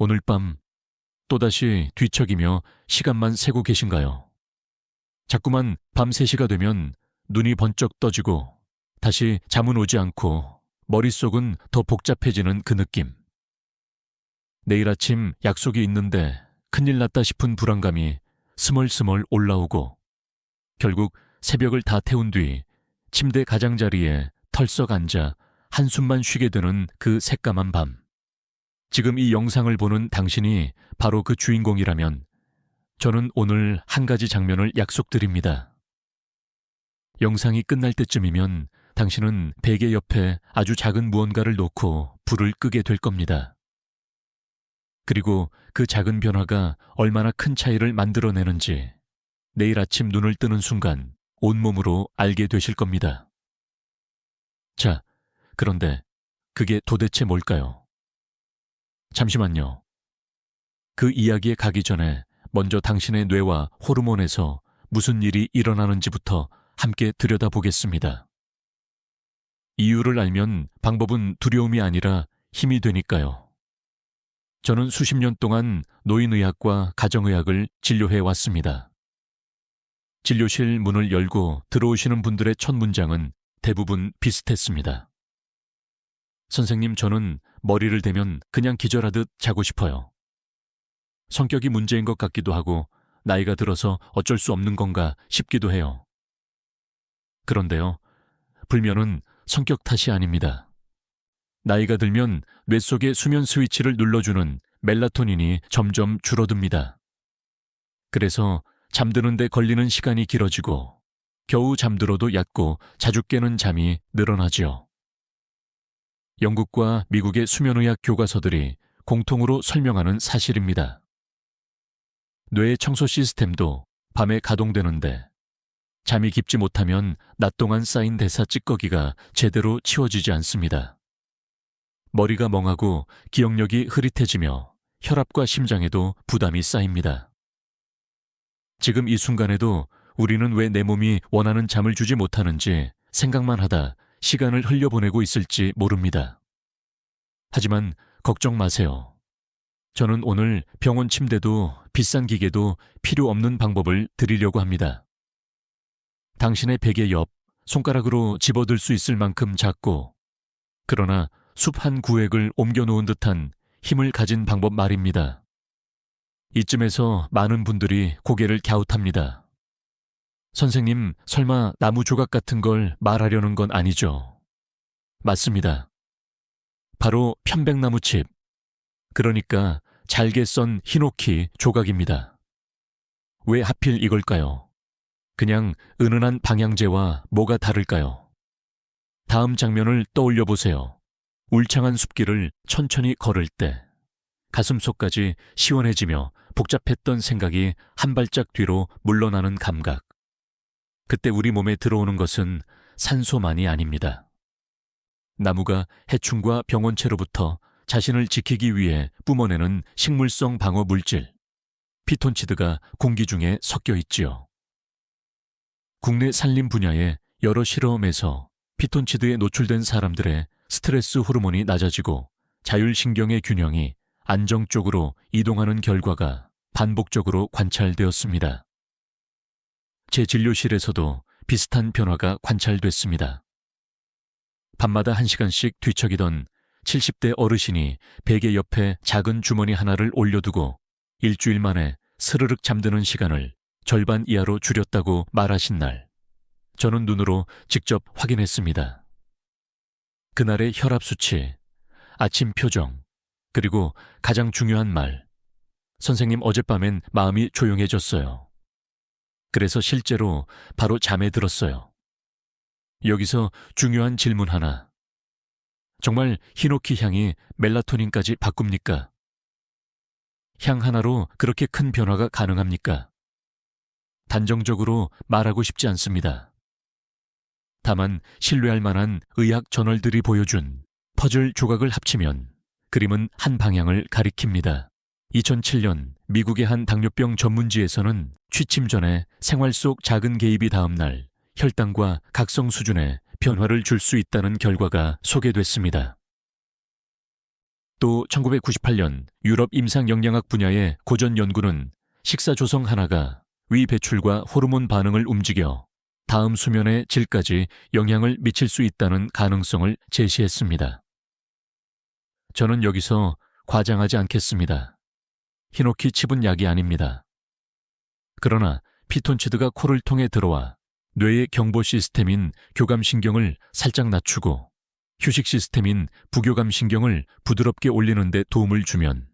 오늘 밤 또다시 뒤척이며 시간만 세고 계신가요? 자꾸만 밤 3시가 되면 눈이 번쩍 떠지고 다시 잠은 오지 않고 머릿속은 더 복잡해지는 그 느낌. 내일 아침 약속이 있는데 큰일 났다 싶은 불안감이 스멀스멀 올라오고 결국 새벽을 다 태운 뒤 침대 가장자리에 털썩 앉아 한숨만 쉬게 되는 그 새까만 밤. 지금 이 영상을 보는 당신이 바로 그 주인공이라면 저는 오늘 한 가지 장면을 약속드립니다. 영상이 끝날 때쯤이면 당신은 베개 옆에 아주 작은 무언가를 놓고 불을 끄게 될 겁니다. 그리고 그 작은 변화가 얼마나 큰 차이를 만들어내는지 내일 아침 눈을 뜨는 순간 온몸으로 알게 되실 겁니다. 자, 그런데 그게 도대체 뭘까요? 잠시만요. 그 이야기에 가기 전에 먼저 당신의 뇌와 호르몬에서 무슨 일이 일어나는지부터 함께 들여다보겠습니다. 이유를 알면 방법은 두려움이 아니라 힘이 되니까요. 저는 수십 년 동안 노인의학과 가정의학을 진료해 왔습니다. 진료실 문을 열고 들어오시는 분들의 첫 문장은 대부분 비슷했습니다. 선생님, 저는 머리를 대면 그냥 기절하듯 자고 싶어요. 성격이 문제인 것 같기도 하고 나이가 들어서 어쩔 수 없는 건가 싶기도 해요. 그런데요, 불면은 성격 탓이 아닙니다. 나이가 들면 뇌 속의 수면 스위치를 눌러주는 멜라토닌이 점점 줄어듭니다. 그래서 잠드는 데 걸리는 시간이 길어지고 겨우 잠들어도 얕고 자주 깨는 잠이 늘어나죠. 영국과 미국의 수면의학 교과서들이 공통으로 설명하는 사실입니다. 뇌의 청소 시스템도 밤에 가동되는데 잠이 깊지 못하면 낮 동안 쌓인 대사 찌꺼기가 제대로 치워지지 않습니다. 머리가 멍하고 기억력이 흐릿해지며 혈압과 심장에도 부담이 쌓입니다. 지금 이 순간에도 우리는 왜 내 몸이 원하는 잠을 주지 못하는지 생각만 하다 시간을 흘려보내고 있을지 모릅니다. 하지만 걱정 마세요. 저는 오늘 병원 침대도 비싼 기계도 필요 없는 방법을 드리려고 합니다. 당신의 베개 옆 손가락으로 집어들 수 있을 만큼 작고 그러나 숲 한 구획을 옮겨놓은 듯한 힘을 가진 방법 말입니다. 이쯤에서 많은 분들이 고개를 갸웃합니다. 선생님, 설마 나무 조각 같은 걸 말하려는 건 아니죠? 맞습니다. 바로 편백나무칩, 그러니까 잘게 썬 히노키 조각입니다. 왜 하필 이걸까요? 그냥 은은한 방향제와 뭐가 다를까요? 다음 장면을 떠올려 보세요. 울창한 숲길을 천천히 걸을 때 가슴속까지 시원해지며 복잡했던 생각이 한 발짝 뒤로 물러나는 감각. 그때 우리 몸에 들어오는 것은 산소만이 아닙니다. 나무가 해충과 병원체로부터 자신을 지키기 위해 뿜어내는 식물성 방어 물질, 피톤치드가 공기 중에 섞여 있지요. 국내 산림 분야의 여러 실험에서 피톤치드에 노출된 사람들의 스트레스 호르몬이 낮아지고 자율신경의 균형이 안정적으로 이동하는 결과가 반복적으로 관찰되었습니다. 제 진료실에서도 비슷한 변화가 관찰됐습니다. 밤마다 1시간씩 뒤척이던 70대 어르신이 베개 옆에 작은 주머니 하나를 올려두고 일주일 만에 스르륵 잠드는 시간을 절반 이하로 줄였다고 말하신 날, 저는 눈으로 직접 확인했습니다. 그날의 혈압 수치, 아침 표정, 그리고 가장 중요한 말, 선생님 어젯밤엔 마음이 조용해졌어요. 그래서 실제로 바로 잠에 들었어요. 여기서 중요한 질문 하나. 정말 히노키 향이 멜라토닌까지 바꿉니까? 향 하나로 그렇게 큰 변화가 가능합니까? 단정적으로 말하고 싶지 않습니다. 다만 신뢰할 만한 의학 저널들이 보여준 퍼즐 조각을 합치면 그림은 한 방향을 가리킵니다. 2007년 미국의 한 당뇨병 전문지에서는 취침 전에 생활 속 작은 개입이 다음 날 혈당과 각성 수준에 변화를 줄 수 있다는 결과가 소개됐습니다. 또 1998년 유럽 임상영양학 분야의 고전 연구는 식사 조성 하나가 위 배출과 호르몬 반응을 움직여 다음 수면의 질까지 영향을 미칠 수 있다는 가능성을 제시했습니다. 저는 여기서 과장하지 않겠습니다. 히노키 칩은 약이 아닙니다. 그러나 피톤치드가 코를 통해 들어와 뇌의 경보 시스템인 교감신경을 살짝 낮추고 휴식 시스템인 부교감신경을 부드럽게 올리는 데 도움을 주면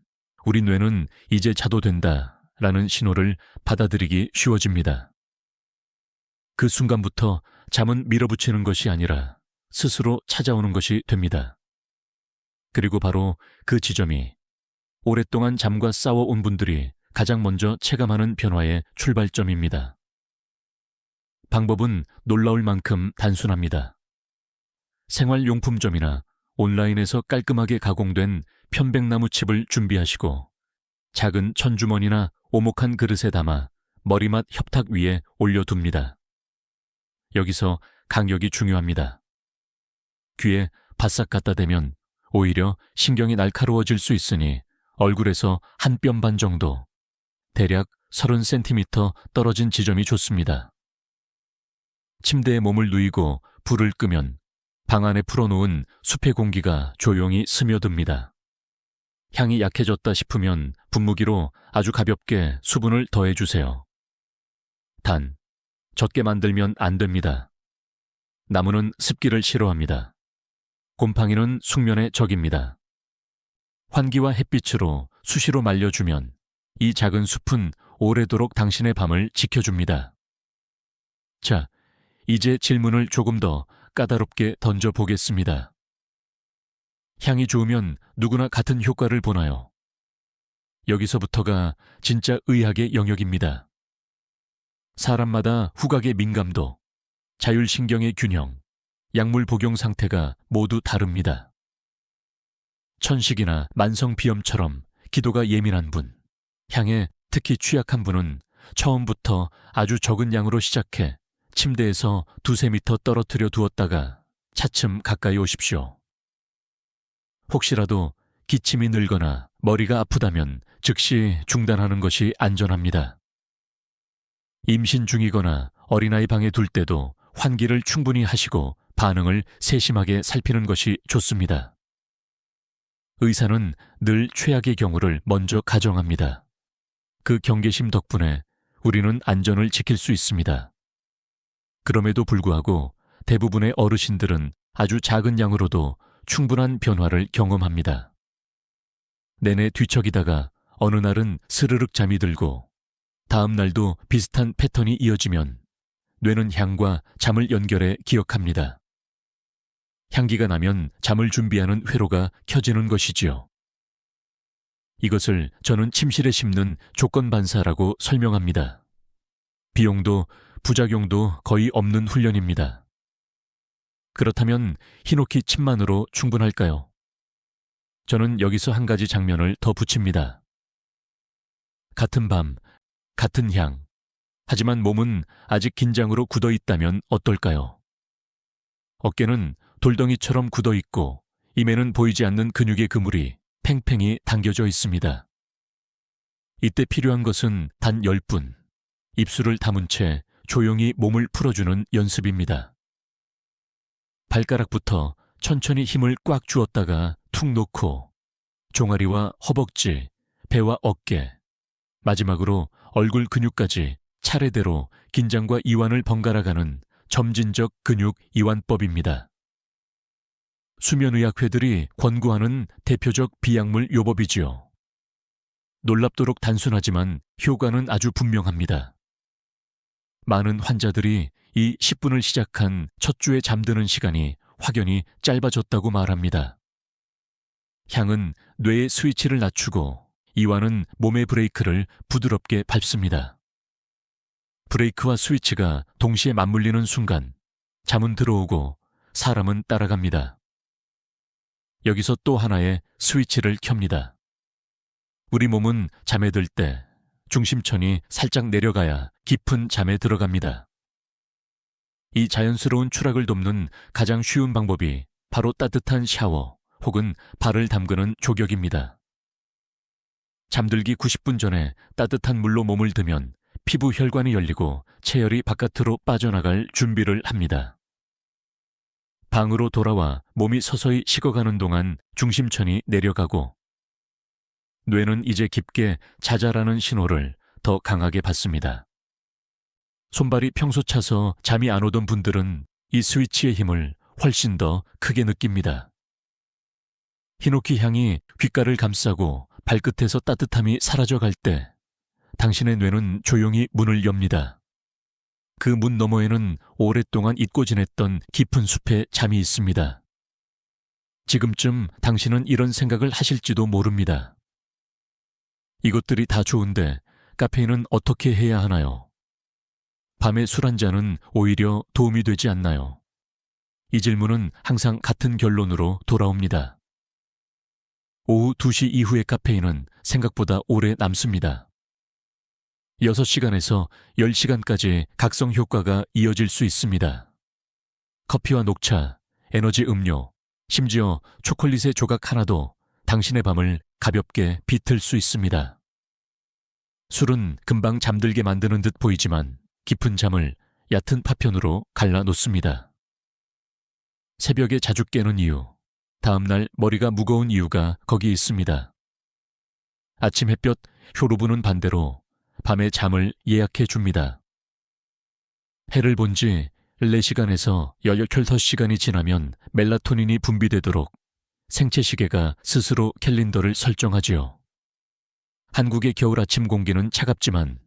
우리 뇌는 이제 자도 된다라는 신호를 받아들이기 쉬워집니다. 그 순간부터 잠은 밀어붙이는 것이 아니라 스스로 찾아오는 것이 됩니다. 그리고 바로 그 지점이 오랫동안 잠과 싸워온 분들이 가장 먼저 체감하는 변화의 출발점입니다. 방법은 놀라울 만큼 단순합니다. 생활용품점이나 온라인에서 깔끔하게 가공된 편백나무 칩을 준비하시고 작은 천주머니나 오목한 그릇에 담아 머리맡 협탁 위에 올려둡니다. 여기서 간격이 중요합니다. 귀에 바싹 갖다 대면 오히려 신경이 날카로워질 수 있으니 얼굴에서 한 뼘 반 정도, 대략 30cm 떨어진 지점이 좋습니다. 침대에 몸을 누이고 불을 끄면 방 안에 풀어놓은 숲의 공기가 조용히 스며듭니다. 향이 약해졌다 싶으면 분무기로 아주 가볍게 수분을 더해주세요. 단, 젖게 만들면 안 됩니다. 나무는 습기를 싫어합니다. 곰팡이는 숙면의 적입니다. 환기와 햇빛으로 수시로 말려주면 이 작은 숲은 오래도록 당신의 밤을 지켜줍니다. 자, 이제 질문을 조금 더 까다롭게 던져보겠습니다. 향이 좋으면 누구나 같은 효과를 보나요? 여기서부터가 진짜 의학의 영역입니다. 사람마다 후각의 민감도, 자율신경의 균형, 약물 복용 상태가 모두 다릅니다. 천식이나 만성비염처럼 기도가 예민한 분, 향에 특히 취약한 분은 처음부터 아주 적은 양으로 시작해 침대에서 2~3m 떨어뜨려 두었다가 차츰 가까이 오십시오. 혹시라도 기침이 늘거나 머리가 아프다면 즉시 중단하는 것이 안전합니다. 임신 중이거나 어린아이 방에 둘 때도 환기를 충분히 하시고 반응을 세심하게 살피는 것이 좋습니다. 의사는 늘 최악의 경우를 먼저 가정합니다. 그 경계심 덕분에 우리는 안전을 지킬 수 있습니다. 그럼에도 불구하고 대부분의 어르신들은 아주 작은 양으로도 충분한 변화를 경험합니다. 내내 뒤척이다가 어느 날은 스르륵 잠이 들고 다음 날도 비슷한 패턴이 이어지면 뇌는 향과 잠을 연결해 기억합니다. 향기가 나면 잠을 준비하는 회로가 켜지는 것이지요. 이것을 저는 침실에 심는 조건반사라고 설명합니다. 비용도 부작용도 거의 없는 훈련입니다. 그렇다면 히노키 칩만으로 충분할까요? 저는 여기서 한 가지 장면을 더 붙입니다. 같은 밤, 같은 향, 하지만 몸은 아직 긴장으로 굳어 있다면 어떨까요? 어깨는 돌덩이처럼 굳어 있고 임에는 보이지 않는 근육의 그물이 팽팽히 당겨져 있습니다. 이때 필요한 것은 단 10분, 입술을 다문 채 조용히 몸을 풀어주는 연습입니다. 발가락부터 천천히 힘을 꽉 주었다가 툭 놓고 종아리와 허벅지, 배와 어깨, 마지막으로 얼굴 근육까지 차례대로 긴장과 이완을 번갈아가는 점진적 근육 이완법입니다. 수면의학회들이 권고하는 대표적 비약물 요법이지요. 놀랍도록 단순하지만 효과는 아주 분명합니다. 많은 환자들이 이 10분을 시작한 첫 주에 잠드는 시간이 확연히 짧아졌다고 말합니다. 향은 뇌의 스위치를 낮추고 이완은 몸의 브레이크를 부드럽게 밟습니다. 브레이크와 스위치가 동시에 맞물리는 순간 잠은 들어오고 사람은 따라갑니다. 여기서 또 하나의 스위치를 켭니다. 우리 몸은 잠에 들 때 중심천이 살짝 내려가야 깊은 잠에 들어갑니다. 이 자연스러운 추락을 돕는 가장 쉬운 방법이 바로 따뜻한 샤워 혹은 발을 담그는 족욕입니다. 잠들기 90분 전에 따뜻한 물로 몸을 드면 피부 혈관이 열리고 체열이 바깥으로 빠져나갈 준비를 합니다. 방으로 돌아와 몸이 서서히 식어가는 동안 중심천이 내려가고 뇌는 이제 깊게 자자라는 신호를 더 강하게 받습니다. 손발이 평소 차서 잠이 안 오던 분들은 이 스위치의 힘을 훨씬 더 크게 느낍니다. 히노키 향이 귓가를 감싸고 발끝에서 따뜻함이 사라져갈 때 당신의 뇌는 조용히 문을 엽니다. 그 문 너머에는 오랫동안 잊고 지냈던 깊은 숲에 잠이 있습니다. 지금쯤 당신은 이런 생각을 하실지도 모릅니다. 이것들이 다 좋은데 카페인은 어떻게 해야 하나요? 밤에 술 한 잔은 오히려 도움이 되지 않나요? 이 질문은 항상 같은 결론으로 돌아옵니다. 오후 2시 이후의 카페인은 생각보다 오래 남습니다. 6시간에서 10시간까지 각성 효과가 이어질 수 있습니다. 커피와 녹차, 에너지 음료, 심지어 초콜릿의 조각 하나도 당신의 밤을 가볍게 비틀 수 있습니다. 술은 금방 잠들게 만드는 듯 보이지만 깊은 잠을 얕은 파편으로 갈라놓습니다. 새벽에 자주 깨는 이유, 다음날 머리가 무거운 이유가 거기 있습니다. 아침 햇볕 효로부는 반대로 밤에 잠을 예약해 줍니다. 해를 본 지 4시간에서 18시간이 지나면 멜라토닌이 분비되도록 생체 시계가 스스로 캘린더를 설정하지요. 한국의 겨울 아침 공기는 차갑지만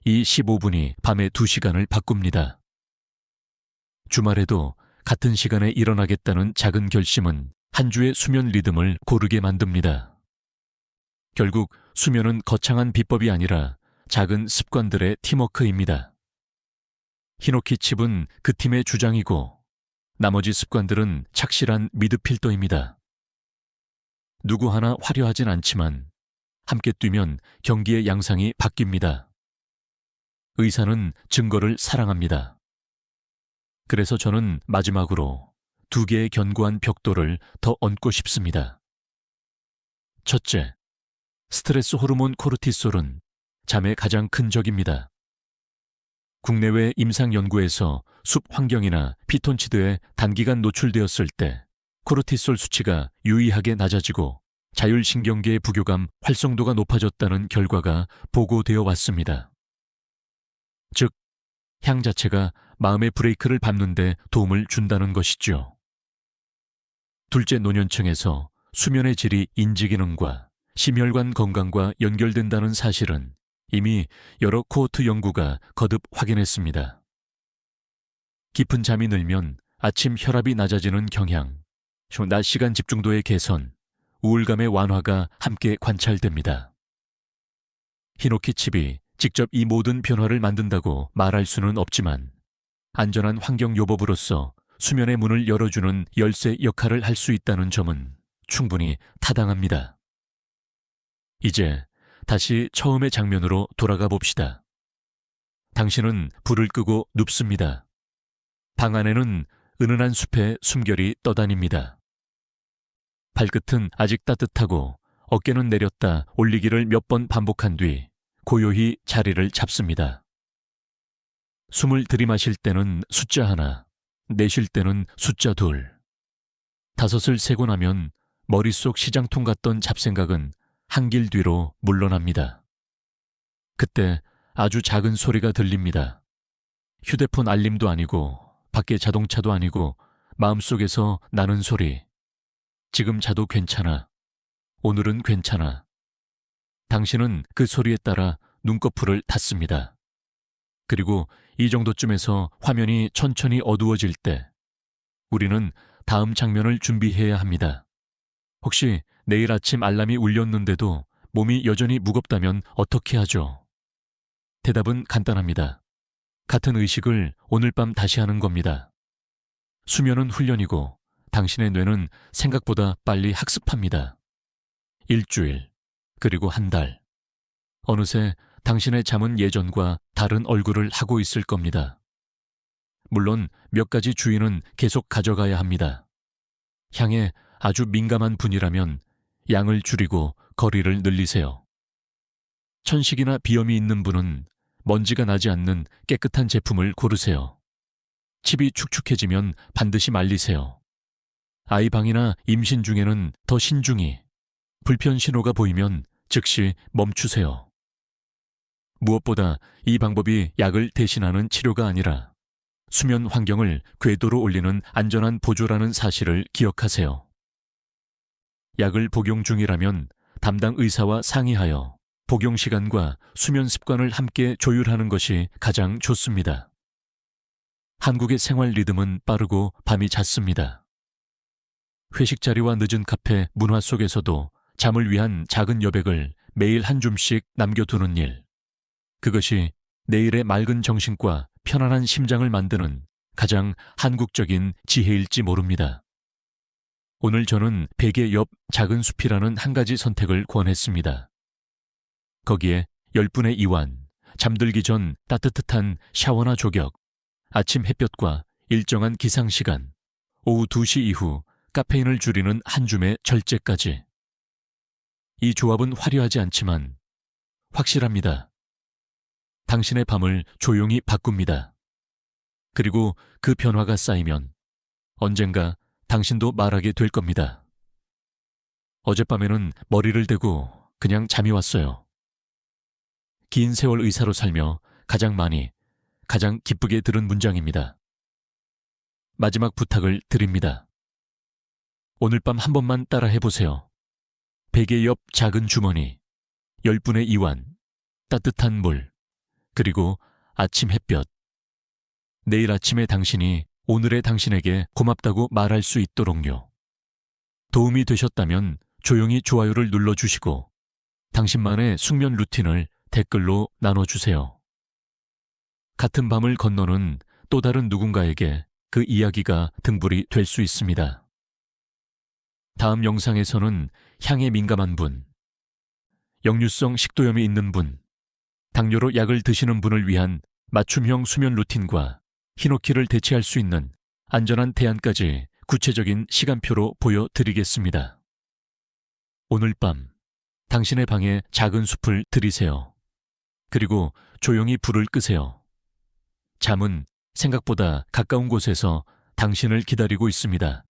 이 15분이 밤의 2시간을 바꿉니다. 주말에도 같은 시간에 일어나겠다는 작은 결심은 한 주의 수면 리듬을 고르게 만듭니다. 결국 수면은 거창한 비법이 아니라 작은 습관들의 팀워크입니다. 히노키 칩은 그 팀의 주장이고 나머지 습관들은 착실한 미드필더입니다. 누구 하나 화려하진 않지만 함께 뛰면 경기의 양상이 바뀝니다. 의사는 증거를 사랑합니다. 그래서 저는 마지막으로 2개의 견고한 벽돌을 더 얹고 싶습니다. 첫째, 스트레스 호르몬 코르티솔은 잠의 가장 큰 적입니다. 국내외 임상 연구에서 숲 환경이나 피톤치드에 단기간 노출되었을 때 코르티솔 수치가 유의하게 낮아지고 자율신경계의 부교감 활성도가 높아졌다는 결과가 보고되어 왔습니다. 즉, 향 자체가 마음의 브레이크를 밟는 데 도움을 준다는 것이죠. 둘째, 노년층에서 수면의 질이 인지기능과 심혈관 건강과 연결된다는 사실은 이미 여러 코호트 연구가 거듭 확인했습니다. 깊은 잠이 늘면 아침 혈압이 낮아지는 경향, 낮 시간 집중도의 개선, 우울감의 완화가 함께 관찰됩니다. 히노키 칩이 직접 이 모든 변화를 만든다고 말할 수는 없지만 안전한 환경 요법으로서 수면의 문을 열어주는 열쇠 역할을 할 수 있다는 점은 충분히 타당합니다. 이제 다시 처음의 장면으로 돌아가 봅시다. 당신은 불을 끄고 눕습니다. 방 안에는 은은한 숲의 숨결이 떠다닙니다. 발끝은 아직 따뜻하고 어깨는 내렸다 올리기를 몇 번 반복한 뒤 고요히 자리를 잡습니다. 숨을 들이마실 때는 숫자 1, 내쉴 때는 숫자 2. 5을 세고 나면 머릿속 시장통 같던 잡생각은 한 길 뒤로 물러납니다. 그때 아주 작은 소리가 들립니다. 휴대폰 알림도 아니고 밖에 자동차도 아니고 마음속에서 나는 소리. 지금 자도 괜찮아. 오늘은 괜찮아. 당신은 그 소리에 따라 눈꺼풀을 닫습니다. 그리고 이 정도쯤에서 화면이 천천히 어두워질 때 우리는 다음 장면을 준비해야 합니다. 혹시 내일 아침 알람이 울렸는데도 몸이 여전히 무겁다면 어떻게 하죠? 대답은 간단합니다. 같은 의식을 오늘 밤 다시 하는 겁니다. 수면은 훈련이고 당신의 뇌는 생각보다 빨리 학습합니다. 일주일, 그리고 한 달. 어느새 당신의 잠은 예전과 다른 얼굴을 하고 있을 겁니다. 물론 몇 가지 주의는 계속 가져가야 합니다. 향에 아주 민감한 분이라면 양을 줄이고 거리를 늘리세요. 천식이나 비염이 있는 분은 먼지가 나지 않는 깨끗한 제품을 고르세요. 칩이 축축해지면 반드시 말리세요. 아이 방이나 임신 중에는 더 신중히, 불편 신호가 보이면 즉시 멈추세요. 무엇보다 이 방법이 약을 대신하는 치료가 아니라 수면 환경을 궤도로 올리는 안전한 보조라는 사실을 기억하세요. 약을 복용 중이라면 담당 의사와 상의하여 복용 시간과 수면 습관을 함께 조율하는 것이 가장 좋습니다. 한국의 생활 리듬은 빠르고 밤이 잦습니다. 회식 자리와 늦은 카페 문화 속에서도 잠을 위한 작은 여백을 매일 한 줌씩 남겨두는 일. 그것이 내일의 맑은 정신과 편안한 심장을 만드는 가장 한국적인 지혜일지 모릅니다. 오늘 저는 베개 옆 작은 숲이라는 한 가지 선택을 권했습니다. 거기에 10분의 이완, 잠들기 전 따뜻한 샤워나 조격, 아침 햇볕과 일정한 기상시간, 오후 2시 이후 카페인을 줄이는 한 줌의 절제까지. 이 조합은 화려하지 않지만 확실합니다. 당신의 밤을 조용히 바꿉니다. 그리고 그 변화가 쌓이면 언젠가 당신도 말하게 될 겁니다. 어젯밤에는 머리를 대고 그냥 잠이 왔어요. 긴 세월 의사로 살며 가장 많이, 가장 기쁘게 들은 문장입니다. 마지막 부탁을 드립니다. 오늘 밤 한 번만 따라 해보세요. 베개 옆 작은 주머니, 10분의 이완, 따뜻한 물, 그리고 아침 햇볕. 내일 아침에 당신이 오늘의 당신에게 고맙다고 말할 수 있도록요. 도움이 되셨다면 조용히 좋아요를 눌러주시고 당신만의 숙면 루틴을 댓글로 나눠주세요. 같은 밤을 건너는 또 다른 누군가에게 그 이야기가 등불이 될 수 있습니다. 다음 영상에서는 향에 민감한 분, 역류성 식도염이 있는 분, 당뇨로 약을 드시는 분을 위한 맞춤형 수면 루틴과 히노키를 대체할 수 있는 안전한 대안까지 구체적인 시간표로 보여드리겠습니다. 오늘 밤 당신의 방에 작은 숲을 들이세요. 그리고 조용히 불을 끄세요. 잠은 생각보다 가까운 곳에서 당신을 기다리고 있습니다.